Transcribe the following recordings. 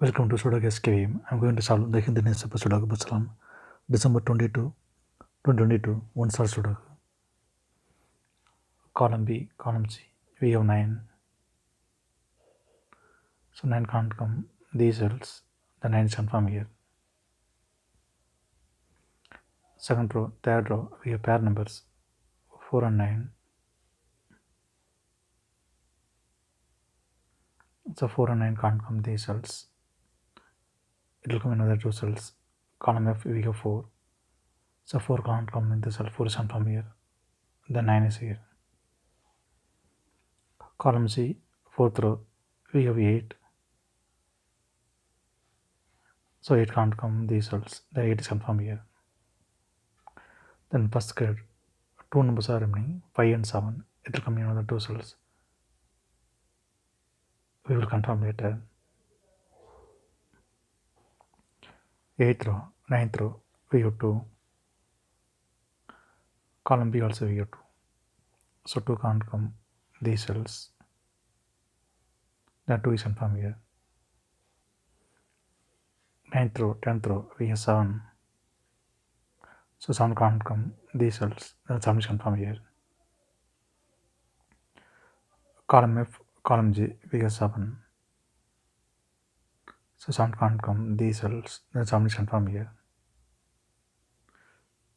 Welcome to Sudoku SkVm. I'm going to solve the Hindi newspaper Sudoku Pusalam, December 22, 2022, one star Sudoku. Column B, column C. We have 9. So 9 can't come. These cells, the 9 is confirmed here. Second row, third row, we have pair numbers 4 and 9. So 4 and 9 can't come these cells. It will come in another 2 cells. Column F, we have 4. So 4 can't come in this cell. 4 is confirmed here. The 9 is here. Column C, fourth row, we have 8. So 8 can't come these cells. The 8 is confirmed here. Then first grade, 2 numbers are remaining, 5 and 7. It will come in another 2 cells. We will confirm later. 8th row, 9th row, we have 2. Column B also we have 2. So 2 can't come these cells. Then 2 is confirmed here. 9th row, 10th row, we have 7. So 7 can't come these cells. Then 7 is confirmed here. Column F, column G, we have 7. So 7 can't come these cells. Then 7 is confirmed here.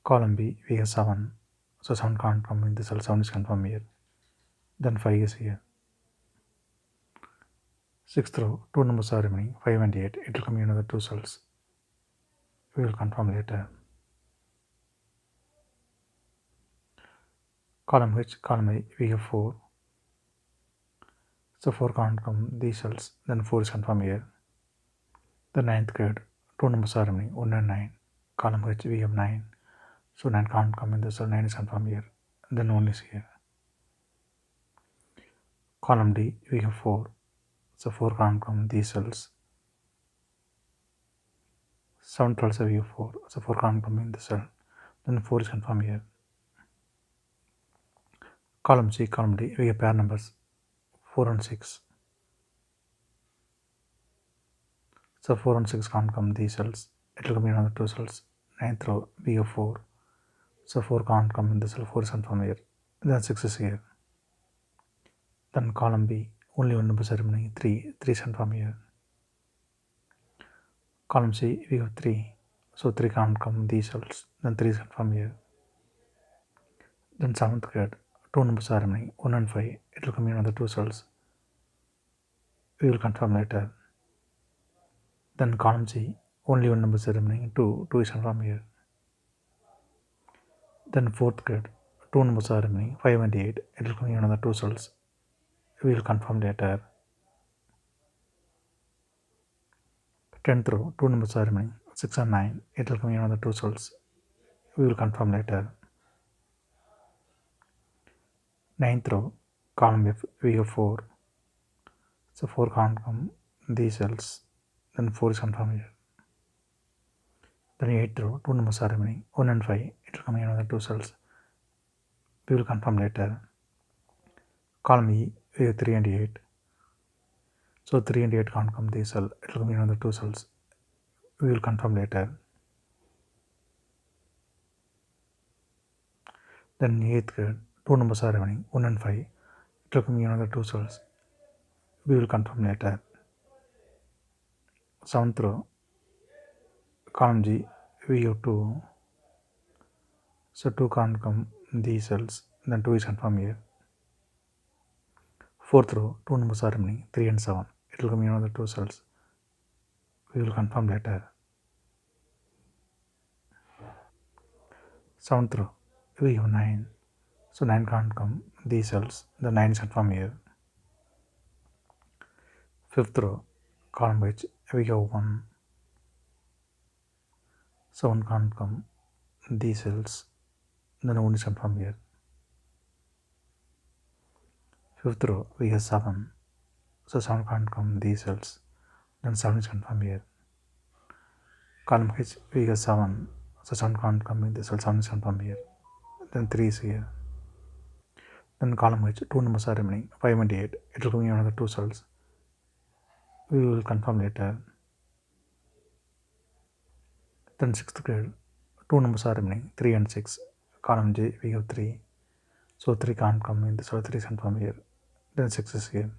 Column B, we have 7. So 7 can't come in this cell. 7 is confirmed here. Then 5 is here. 6th row, 2 numbers are remaining, 5 and 8. It will come in another 2 cells. We will confirm later. Column H, column A, we have 4. So 4 can't come these cells. Then 4 is confirmed here. The 9th grade, 2 numbers are remaining, 1 and 9. Column H, we have 9. So 9 can't come in this cell. 9 is confirmed here. Then 1 is here. Column D, we have 4. So 4 can't come these cells. 7th also we have 4. So 4 can't come in this cell. Then 4 is confirmed here. Column C, column D, we have pair numbers 4 and 6. So 4 and 6 can't come these cells. It will come in another 2 cells. 9th row, we have 4. So 4 can't come in this cell. 4 is confirmed here. Then 6 is here. Then column B, only one number is remaining, 3. 3 is confirmed here. Column C, we have 3. So 3 can't come these cells. Then 3 is confirmed here. Then 7th grade, 2 numbers are remaining, 1 and 5. It will come in another 2 cells. We will confirm later. Then column C, only one number is remaining, 2. 2 is confirmed here. Then 4th grade, 2 numbers are remaining, 5 and 8. It will come in another 2 cells. We will confirm later. 10th row, 2 numbers are remaining, 6 and 9. It will come in another 2 cells. We will confirm later. 9th row, column F, we have 4. So 4 can't come these cells. Then 4 is confirmed here. Then 8th row, 2 numbers are remaining, 1 and 5. It will come in another 2 cells. We will confirm later. Column E, we have 3 and 8. So 3 and 8 can't come these cells. It will come in another 2 cells. We will confirm later. Then 8th grade, 2 numbers are remaining, 1 and 5. It will come in another 2 cells. We will confirm later. 7th row, column G, we have 2. So 2 can't come these cells. Then 2 is confirmed here. 4th row, 2 numbers are remaining, 3 and 7. It will come in another 2 cells. We will confirm later. 7th row, we have 9. So 9 can't come these cells. The 9 is confirmed here. 5th row, column H, we have 1. So 1 can't come these cells. Then 1 is confirmed here. 5th row, we have 7. So 7 can't come these cells. Then 7 is confirmed here. Column H, we have 7. So 7 can't come in this cell. 7 is confirmed here. Then 3 is here. Then column H, 2 numbers are remaining, 5 and 8. It will come in another 2 cells. We will confirm later. Then 6th grade, 2 numbers are remaining, 3 and 6. Column J, we have 3. So 3 can't come in this, so 3 is confirmed here. Then 6 is here.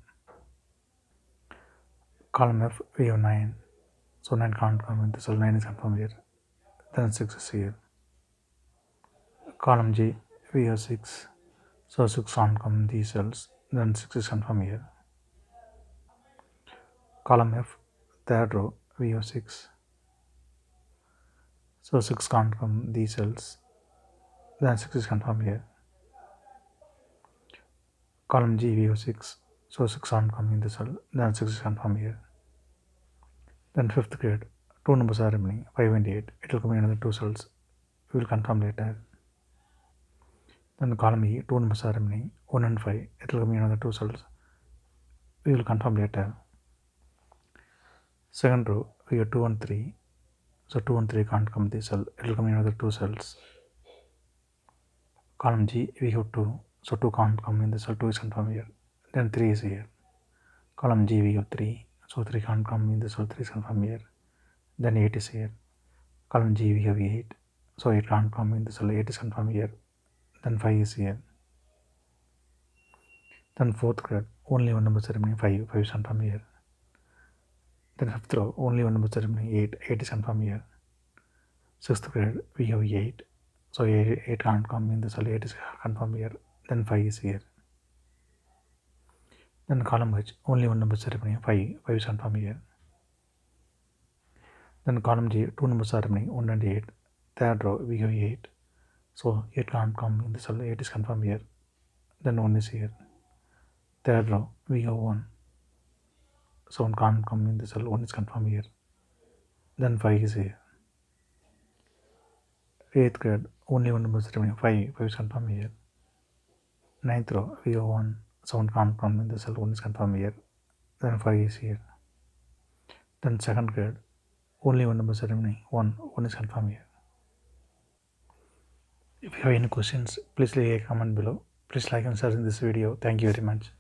Column F, we have 9. So 9 can't come in this, so 9 is confirmed here. Then 6 is here. Column G, we have 6. So 6 can't come in these cells. Then 6 is confirmed here. Column F, third row, we have 6. So 6 can't come these cells. Then 6 is confirmed here. Column G, we have 6. So 6 can't come in the cell. Then 6 is confirmed here. Then 5th grade, 2 numbers are remaining, 5 and 8. It will come in another 2 cells. We will confirm later. Then column E, 2 numbers are remaining, 1 and 5. It will come in another 2 cells. We will confirm later. Second row, we have 2 and 3. So 2 and 3 can't come this cell. It will come in another 2 cells. Column G, we have 2. So 2 can't come in the cell. 2 is confirmed here. Then 3 is here. Column G, we have 3. So 3 can't come in the cell. 3 is confirmed here. Then 8 is here. Column G, we have 8. So 8 can't come in the cell. 8 is confirmed here. Then 5 is here. Then 4th grade, only 1 number is remaining, 5. 5 is confirmed here. Then 5th row, only 1 number is remaining, 8. 8 is confirmed here. 6th grade, we have 8. So 8 can't come in the cell. 8 is confirmed here. Then 5 is here. Then column H, only 1 number is remaining, 5. 5 is confirmed here. Then column G, 2 numbers are remaining, 1 and 8. Third row, we have 8. So 8 can't come in the cell. 8 is confirmed here. Then 1 is here. Third row, we have 1. So 1 can't come in the cell. 1 is confirmed here. Then 5 is here. 8th grade, only 1 number is remaining, 5. 5 is confirmed here. 9th row, we have 1. So 1 can't come in the cell. 1 is confirmed here. Then 5 is here. Then 2nd grade, only 1 number is remaining, 1. 1 is confirmed here. If you have any questions, please leave a comment below. Please like and share in this video. Thank you very much.